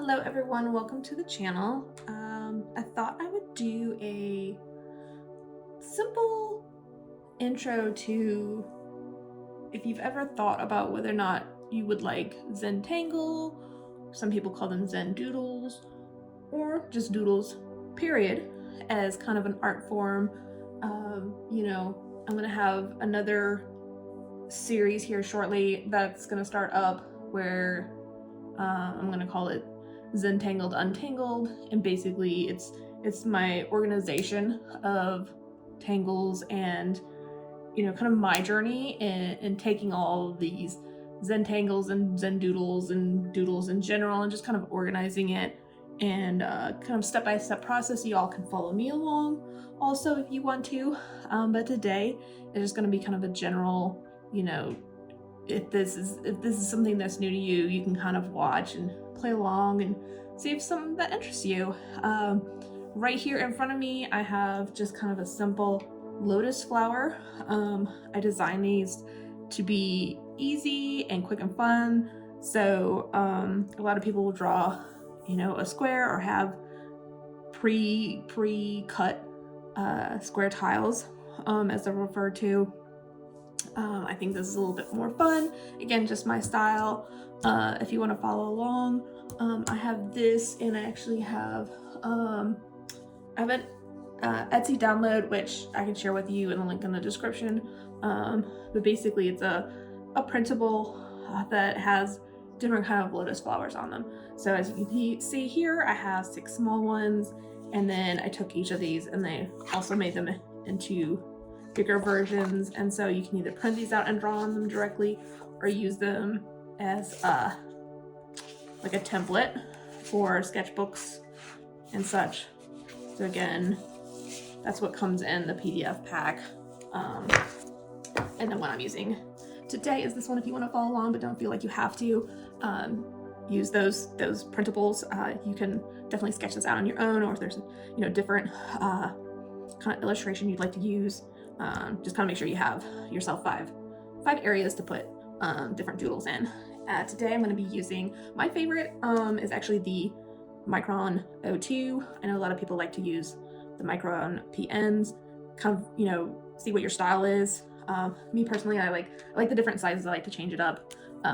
Hello everyone, welcome to the channel. I thought I would do a simple intro to if you've ever thought about whether or not you would like Zentangle, some people call them Zen Doodles, or just doodles, period, as kind of an art form. I'm gonna have another series here shortly that's gonna start up where I'm gonna call it Zentangled Untangled, and basically it's my organization of tangles and kind of my journey in taking all of these Zentangles and Zen Doodles and doodles in general and just kind of organizing it and kind of step-by-step process so you all can follow me along also if you want to. But today is just going to be kind of a general, if this is something that's new to you, you can kind of watch and play along and see if something that interests you. Right here in front of me, I have just kind of a simple lotus flower. I designed these to be easy and quick and fun. So a lot of people will draw, a square or have pre-cut square tiles, as they're referred to. I think this is a little bit more fun. Again, just my style. If you want to follow along, I have this, and I actually have an Etsy download, which I can share with you in the link in the description. But basically, it's a printable that has different kind of lotus flowers on them. So as you can see here, I have 6 small ones, and then I took each of these and they also made them into bigger versions, and so you can either print these out and draw on them directly or use them as like a template for sketchbooks and such. So again, that's what comes in the PDF pack. And then what I'm using today is this one if you want to follow along but don't feel like you have to use those printables. You can definitely sketch this out on your own, or if there's different kind of illustration you'd like to use. Just kind of make sure you have yourself five areas to put different doodles in. Today I'm going to be using, my favorite is actually the Micron 02. I know a lot of people like to use the Micron PNs, kind of, see what your style is. Me personally, I like the different sizes. I like to change it up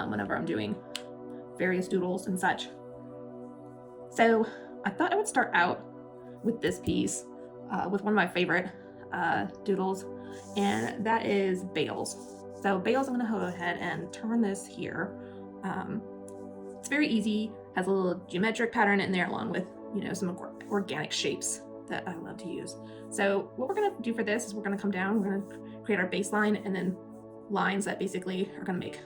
whenever I'm doing various doodles and such. So I thought I would start out with this piece with one of my favorite doodles, and that is Bales. So Bales, I'm going to go ahead and turn this here. It's very easy, has a little geometric pattern in there along with some organic shapes that I love to use. So what we're going to do for this is we're going to come down, we're going to create our baseline and then lines that basically are going to make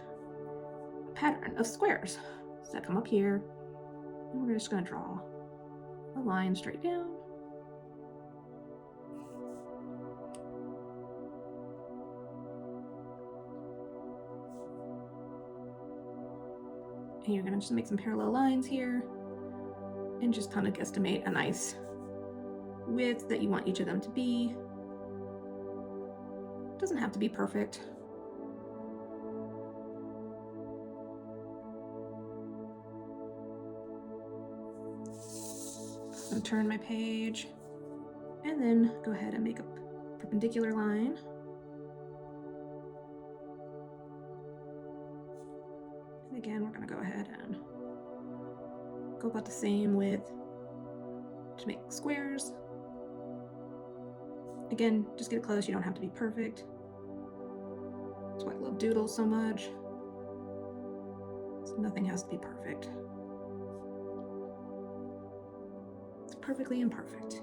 a pattern of squares. So come up here and we're just going to draw a line straight down. And you're gonna just make some parallel lines here and just kind of guesstimate a nice width that you want each of them to be. Doesn't have to be perfect. I'm gonna turn my page and then go ahead and make a perpendicular line. Again, we're going to go ahead and go about the same width to make squares. Again, just get close. You don't have to be perfect. That's why I love doodles so much. So nothing has to be perfect. It's perfectly imperfect.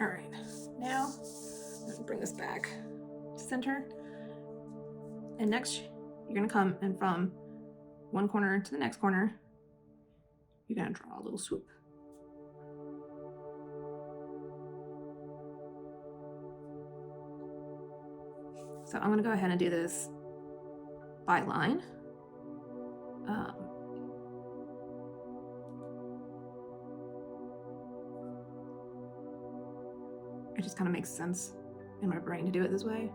All right, now let's bring this back to center. And next, you're gonna come and from one corner to the next corner, you're gonna draw a little swoop. So I'm gonna go ahead and do this by line. It just kind of makes sense in my brain to do it this way.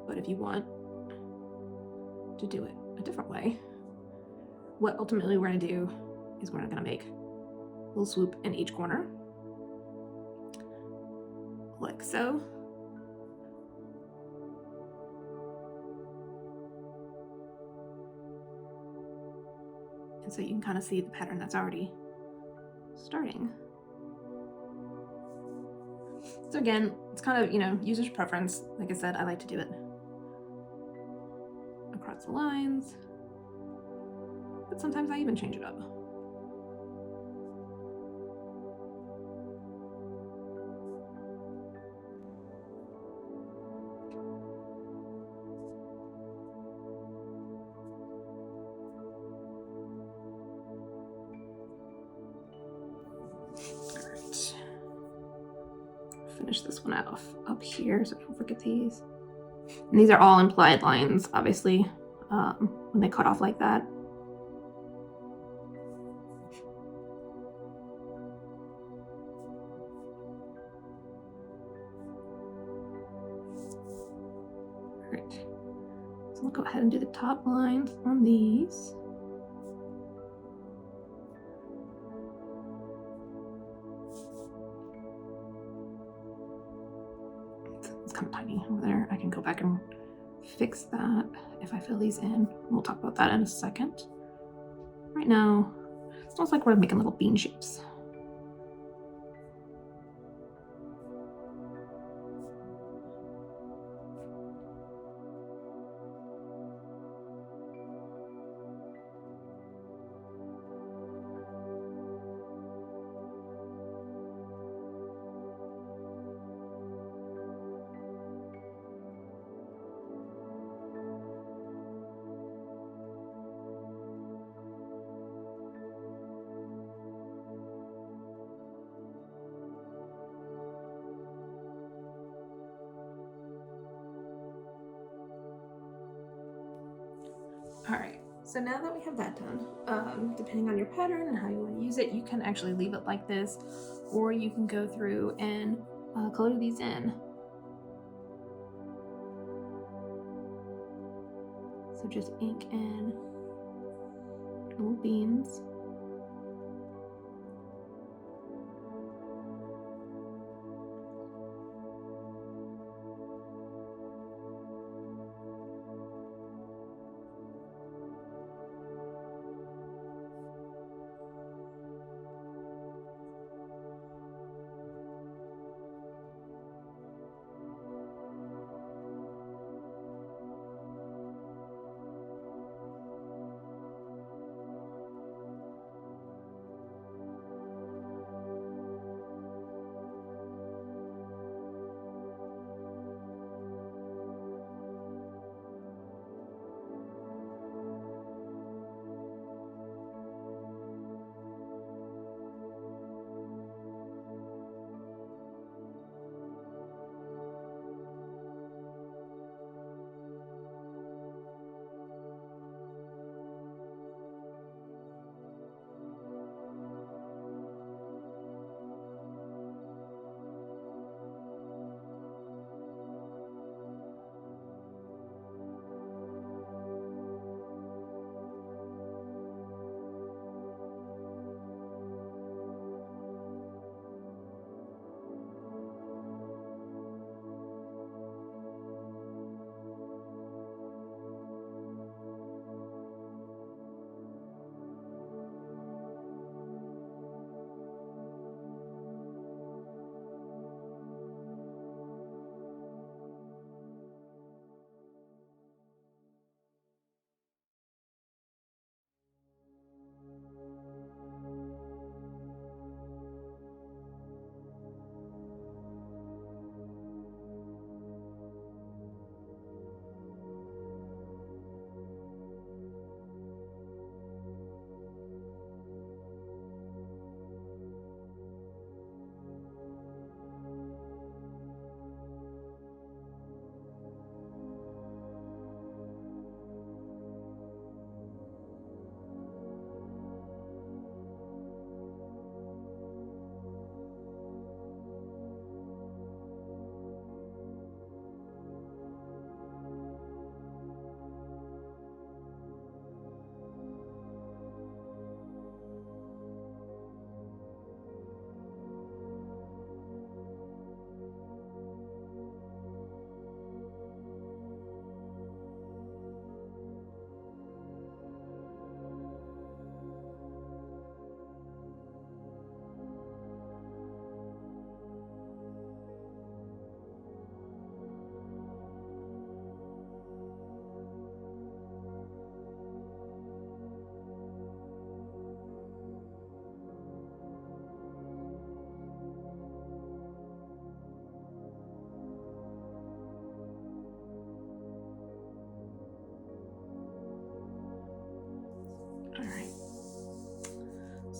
But if you want to do it a different way, what ultimately we're going to do is we're going to make a little swoop in each corner, like so. And so you can kind of see the pattern that's already starting. So again, it's kind of, user's preference. Like I said, I like to do it across the lines, but sometimes I even change it up. Finish this one off up here so I don't forget these. And these are all implied lines, obviously, when they cut off like that. All right, so we'll go ahead and do the top lines on these. Kind of tiny over there. I can go back and fix that if I fill these in. We'll talk about that in a second. Right now, it's almost like we're making little bean shapes. All right, so now that we have that done, depending on your pattern and how you want to use it, you can actually leave it like this, or you can go through and color these in. So just ink in little beans.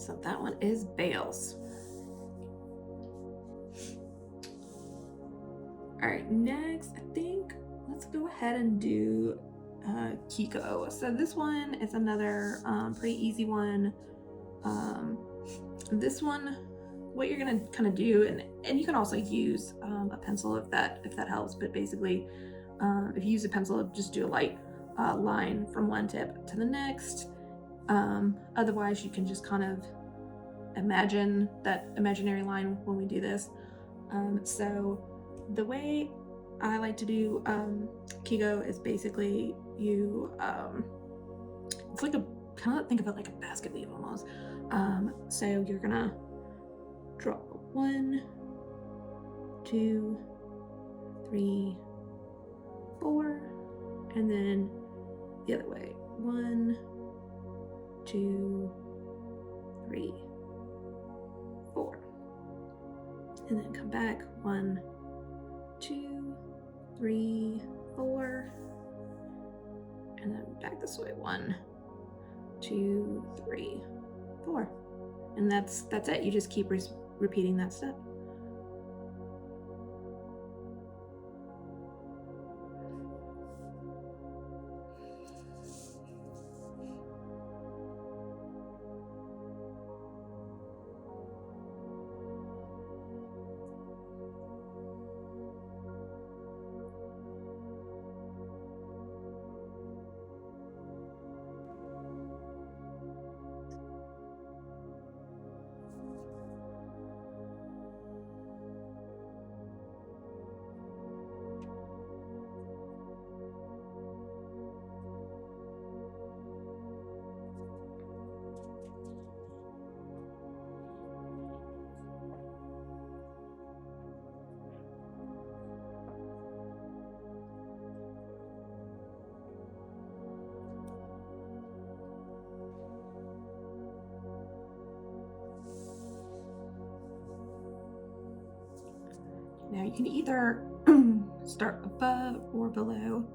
So that one is Bales. All right, next, I think let's go ahead and do Kiko. So this one is another pretty easy one. This one, what you're gonna kind of do, and you can also use a pencil if that helps. But basically, if you use a pencil, just do a light line from one tip to the next. Otherwise, you can just kind of imagine that imaginary line when we do this. So the way I like to do Kiko is basically you, it's like a, kind of think of it like a basket weave almost. So you're gonna draw 1, 2, 3, 4, and then the other way. 1, 2, 3, 4, and then come back. 1, 2, 3, 4, and then back this way. 1, 2, 3, 4, and that's it. You just keep repeating that step. Now you can either start above or below.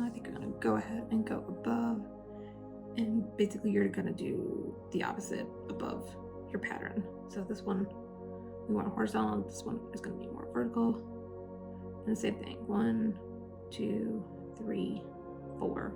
I think I'm gonna go ahead and go above, and basically you're gonna do the opposite above your pattern. So this one we want horizontal, this one is gonna be more vertical, and the same thing. 1, 2, 3, 4.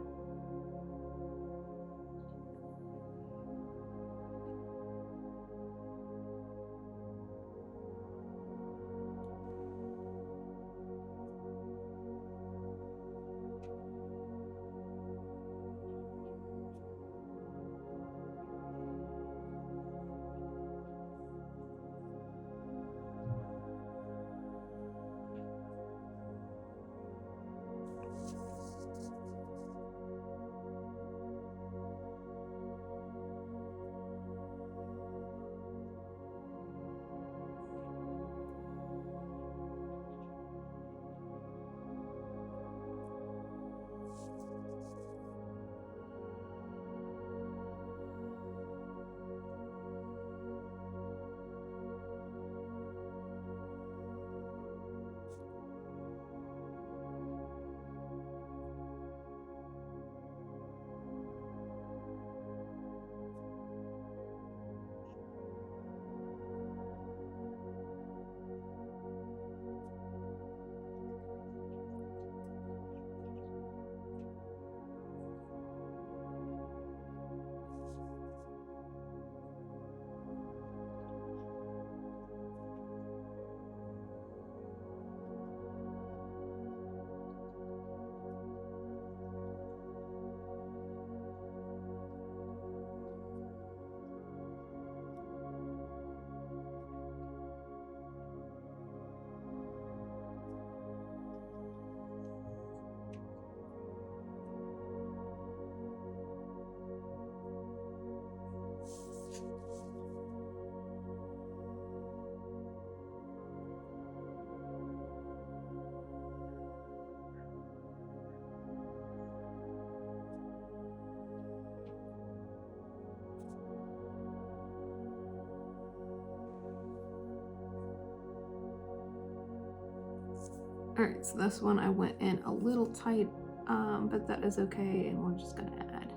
All right, so this one I went in a little tight, but that is okay, and we're just gonna add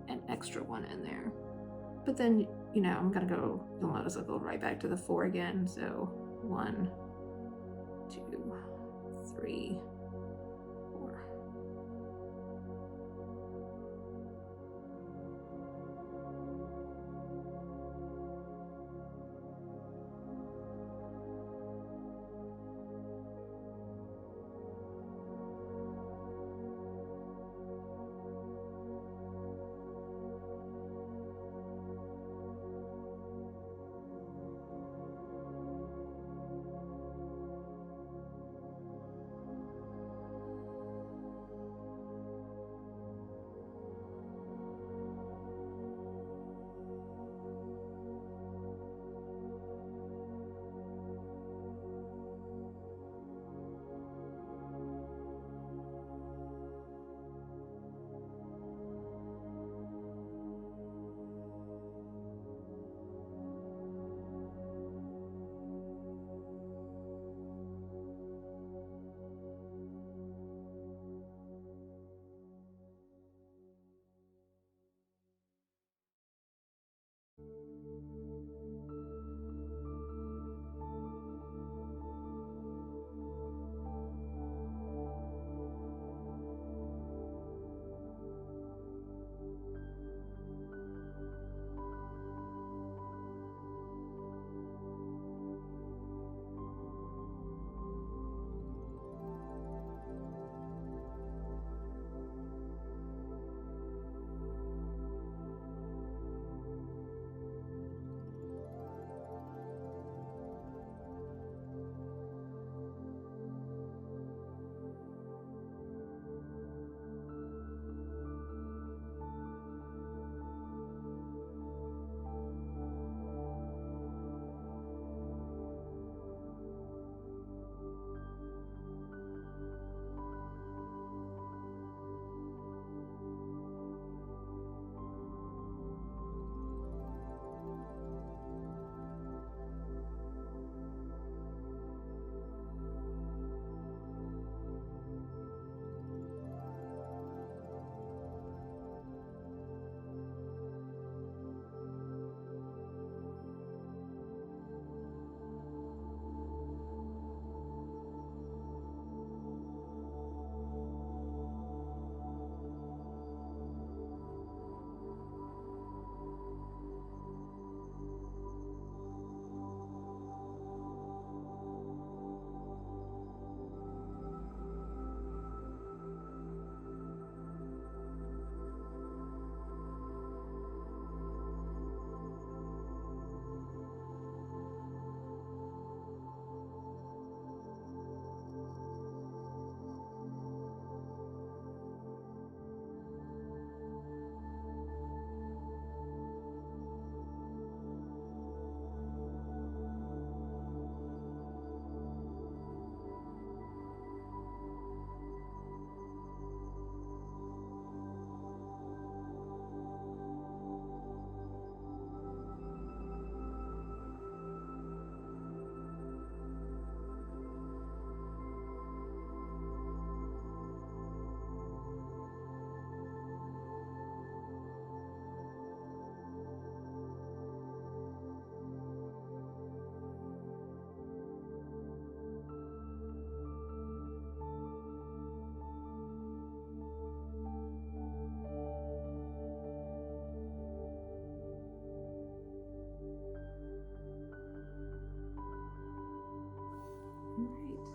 an extra one in there. but then, you know, I'm gonna go, you'll notice I'll go right back to the 4 again. So 1, 2, 3, 4.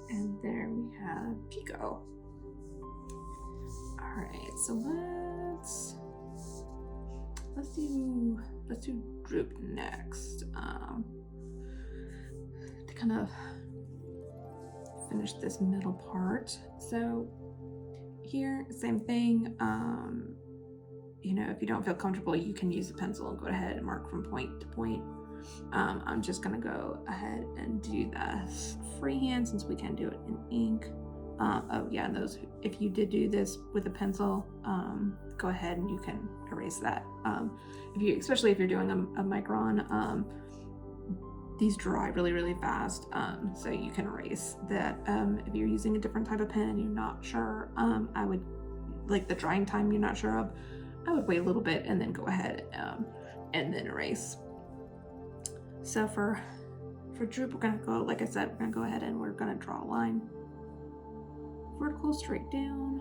And there we have Kiko. All right, so let's do Droop next. To kind of finish this middle part. So here, same thing. You know, if you don't feel comfortable, you can use a pencil and go ahead and mark from point to point. I'm just gonna go ahead and do this freehand since we can do it in ink. Oh yeah, and those, if you did do this with a pencil, go ahead and you can erase that. Especially if you're doing a micron, these dry really fast, so you can erase that. If you're using a different type of pen, you're not sure, I would, like the drying time you're not sure of, I would wait a little bit and then go ahead and then erase. So for Droop, we're gonna go, like I said, we're gonna go ahead and we're gonna draw a line, vertical straight down.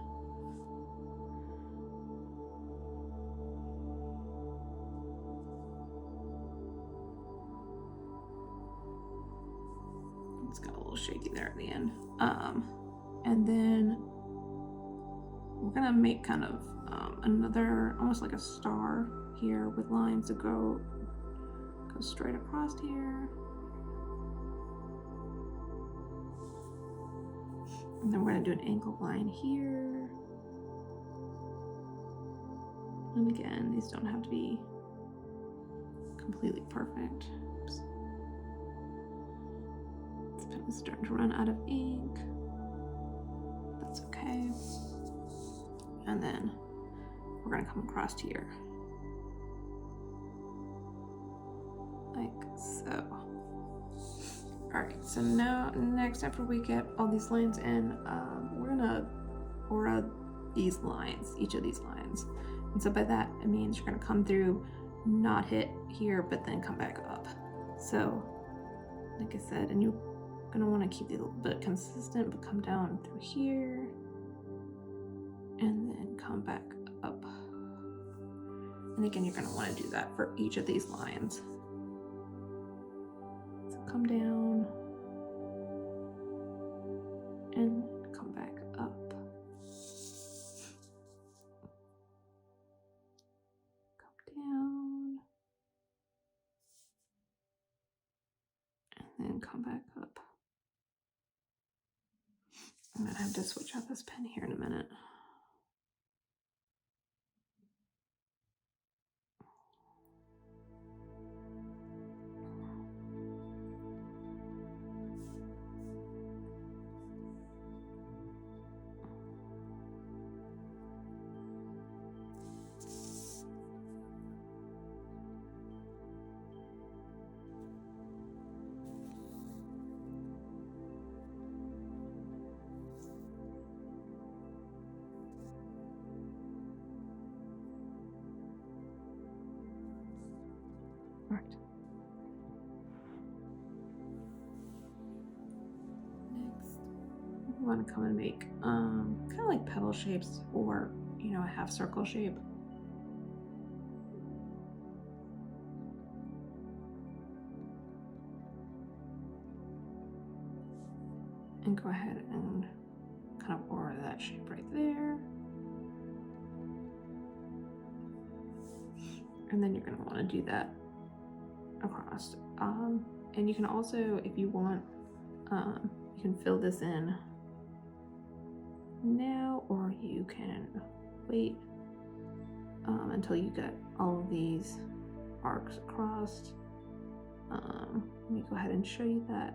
It's got a little shaky there at the end. And then we're gonna make kind of another, almost like a star here with lines that go straight across here. And then we're gonna do an angled line here. And again, these don't have to be completely perfect. Oops. This pen is starting to run out of ink. That's okay. And then we're gonna come across here. Like so. Alright, so now next, after we get all these lines in, we're gonna aura these lines, each of these lines. And so by that, it means you're gonna come through, not hit here, but then come back up. So, like I said, and you're gonna wanna keep these a little bit consistent, but come down through here, and then come back up. And again, you're gonna wanna do that for each of these lines. So come down, and come back up. Come down, and then come back up. I'm gonna have to switch out this pen here in a minute. Right. Next, we want to come and make kind of like petal shapes, or a half circle shape. And go ahead and kind of aura that shape right there. And then you're going to want to do that across. And you can also, if you want, you can fill this in now, or you can wait until you get all of these arcs across. Let me go ahead and show you that.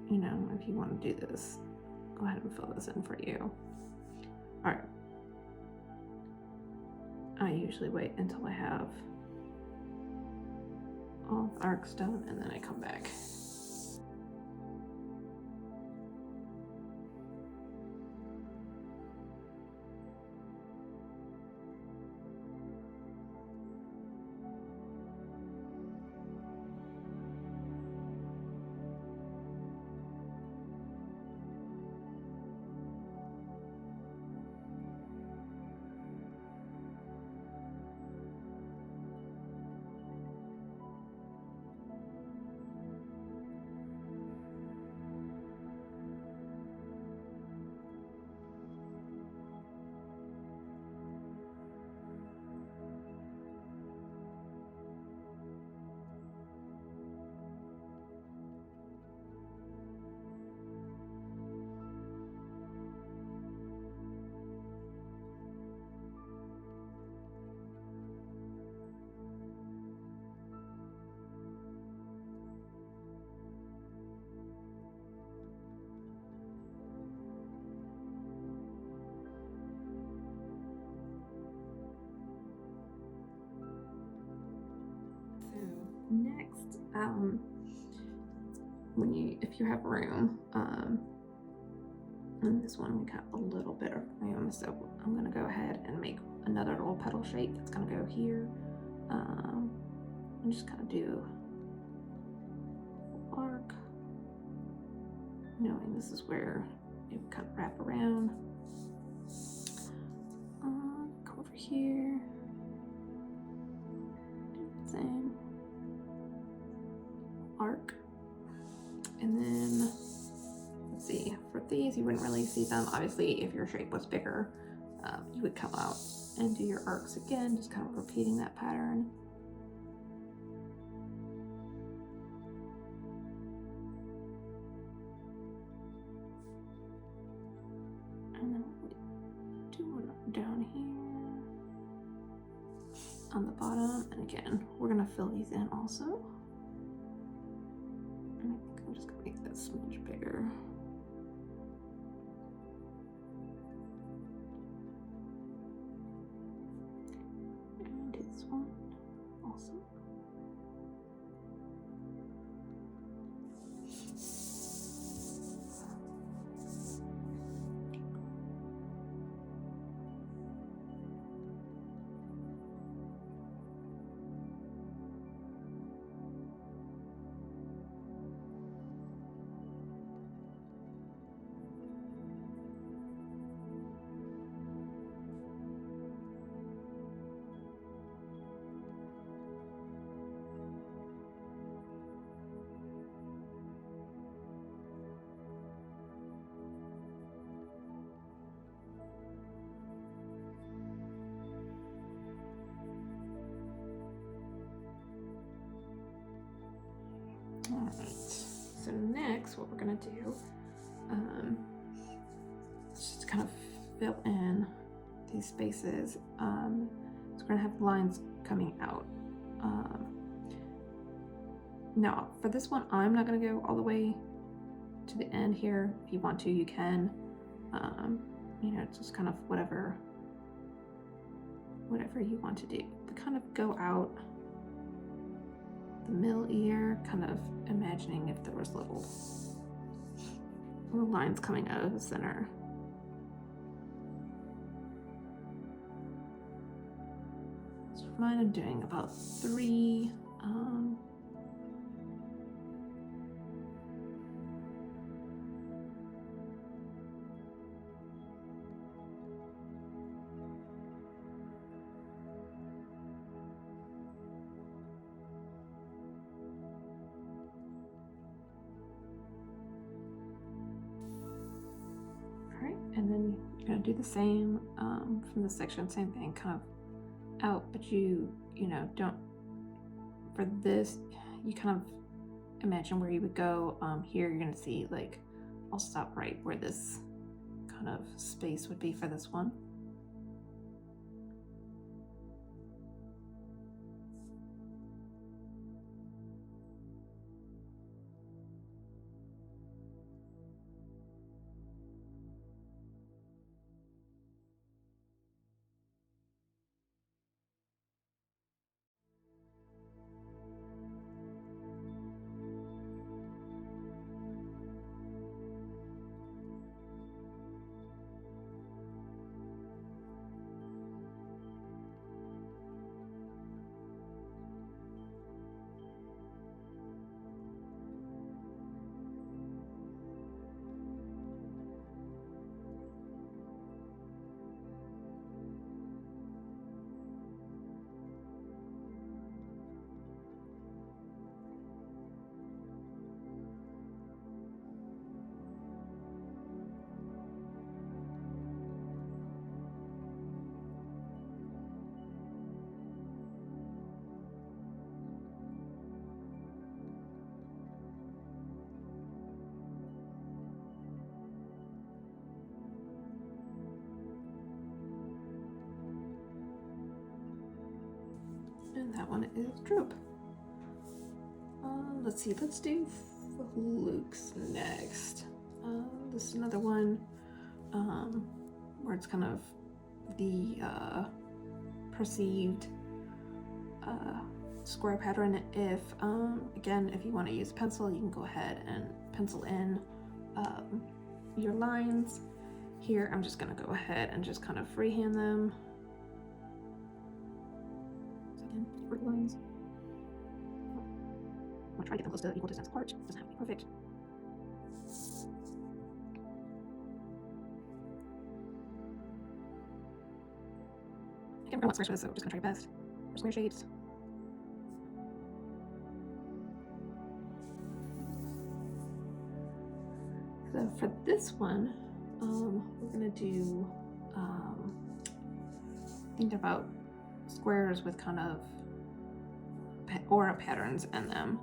If you want to do this, go ahead and fill this in for you. All right. I usually wait until I have all the arcs done, and then I come back. Next, if you have room, in this one we got a little bit of room, so I'm gonna go ahead and make another little petal shape that's gonna go here, And just kind of do arc, knowing this is where it would kind of wrap around. Come over here, do the same arc, and then let's see, for these you wouldn't really see them. Obviously, if your shape was bigger, you would come out and do your arcs again, just kind of repeating that pattern. And then we do one down here on the bottom, and again, we're gonna fill these in also. And I think I'm just gonna make this much bigger. And do this one also. All right, so next what we're gonna do is just kind of fill in these spaces. So we're gonna have lines coming out. Now for this one, I'm not gonna go all the way to the end here. If you want to, you can. You know, it's just kind of whatever you want to do. But kind of go out the middle ear, kind of imagining if there was little lines coming out of the center. So mine, I'm doing about 3. And then you're gonna do the same from this section, same thing, kind of out, but you know, don't, for this, you kind of imagine where you would go. Here you're gonna see, like, I'll stop right where this kind of space would be for this one. And that one is Droop. Let's see, let's do Fluks next. This is another one where it's kind of the perceived square pattern. If again, if you want to use a pencil, you can go ahead and pencil in your lines. Here I'm just gonna go ahead and just kind of freehand them. vertical lines. I'm gonna try to get them close to equal distance apart. Doesn't have to be perfect. Again, I want squares for this, so I'm just gonna try your best for square shapes. So for this one, we're gonna do think about squares with kind of aura patterns in them.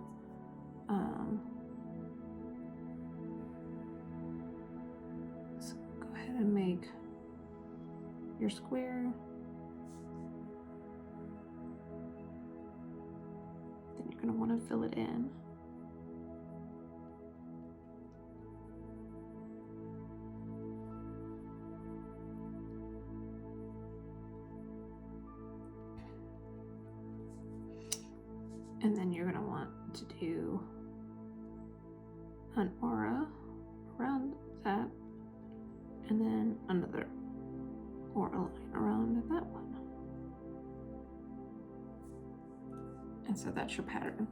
So go ahead and make your square. Then you're going to want to fill it in. And then you're going to want to do an aura around that, and then another aura line around that one. And so that's your pattern.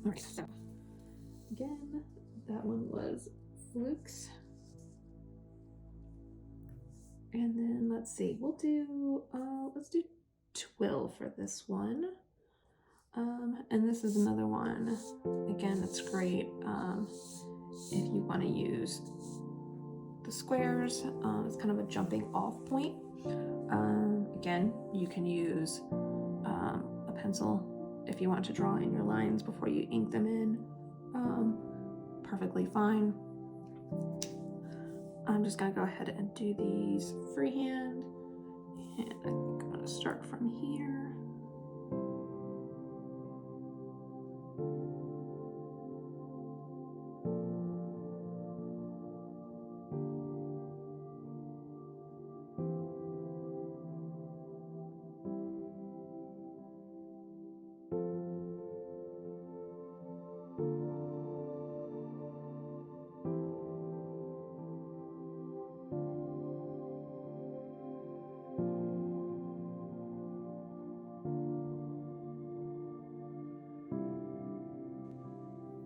All right, so again, that one was Fluks. And then let's see, let's do Twill for this one. And this is another one. Again, it's great if you want to use the squares. It's kind of a jumping off point. Again, you can use a pencil if you want to draw in your lines before you ink them in. Perfectly fine. I'm just going to go ahead and do these freehand, and I think I'm going to start from here.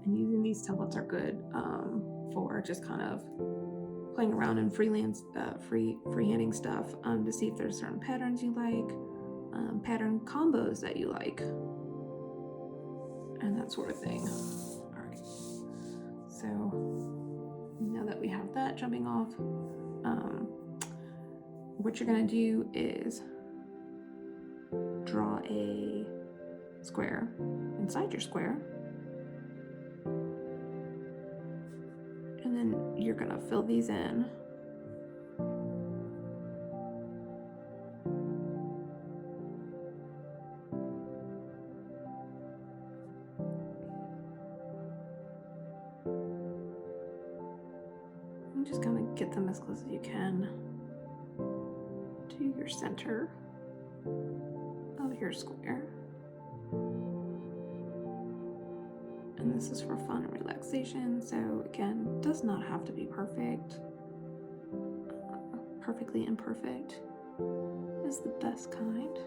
And using these templates are good for just kind of playing around in freehanding stuff to see if there's certain patterns you like, pattern combos that you like, and that sort of thing. All right, so now that we have that jumping off, what you're gonna do is draw a square inside your square, and then you're gonna fill these in. And just kind of get them as close as you can to your center of your square. And this is for fun and relaxation, so again, does not have to be perfect. Perfectly imperfect is the best kind.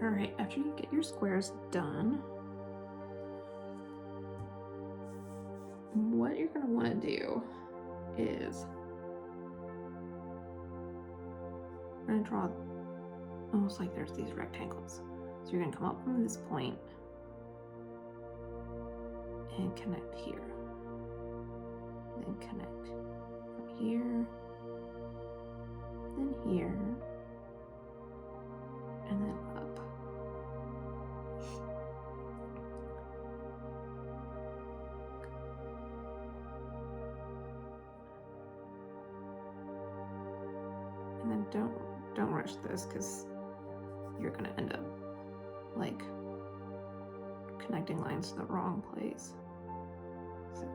All right, after you get your squares done, what you're gonna wanna do is we're gonna draw almost like there's these rectangles. So you're gonna come up from this point and connect here. Then connect from here, then here, and then up. And then don't rush this, because you're gonna end up like connecting lines to the wrong place. So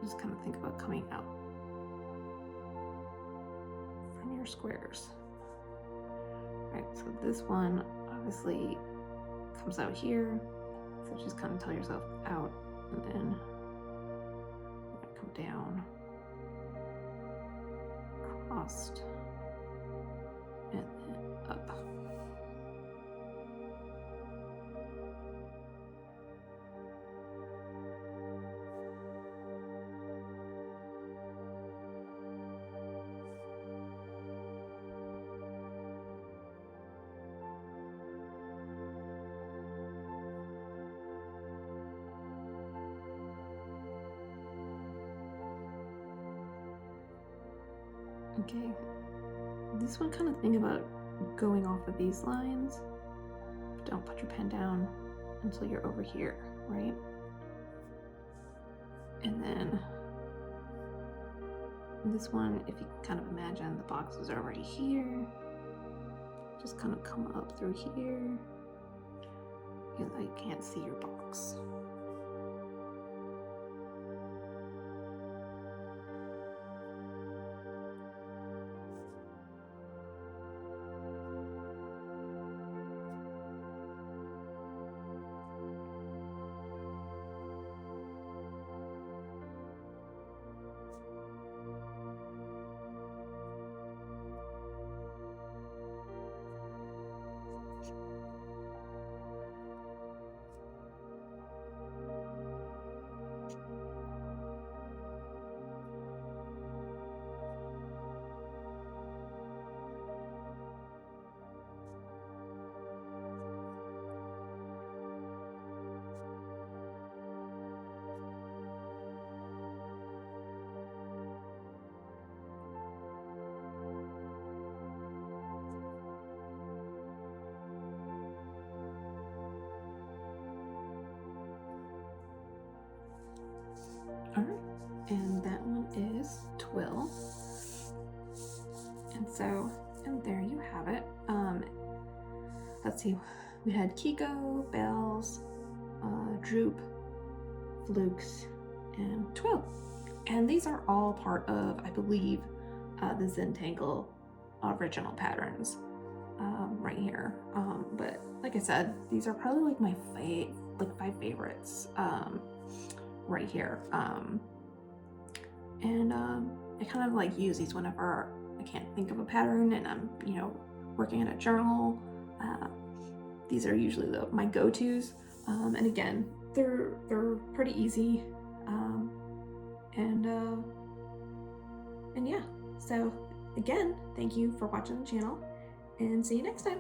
just kind of think about coming out your squares. Right, so this one obviously comes out here, so just kind of tell yourself out, and then come down, crossed, and then up. Okay, this one kind of thing about going off of these lines, don't put your pen down until you're over here, right? And then this one, if you kind of imagine the boxes are already here, just kind of come up through here, even though you can't see your box. Alright, and that one is Twill. And there you have it. Let's see, we had Kiko, Bales, Droop, Fluks, and Twill. And these are all part of, I believe, the Zentangle original patterns right here. But like I said, these are probably like my five favorites right here. I kind of like use these whenever I can't think of a pattern and I'm, working in a journal. These are usually my go-tos. And again, they're pretty easy. And yeah, so again, thank you for watching the channel and see you next time.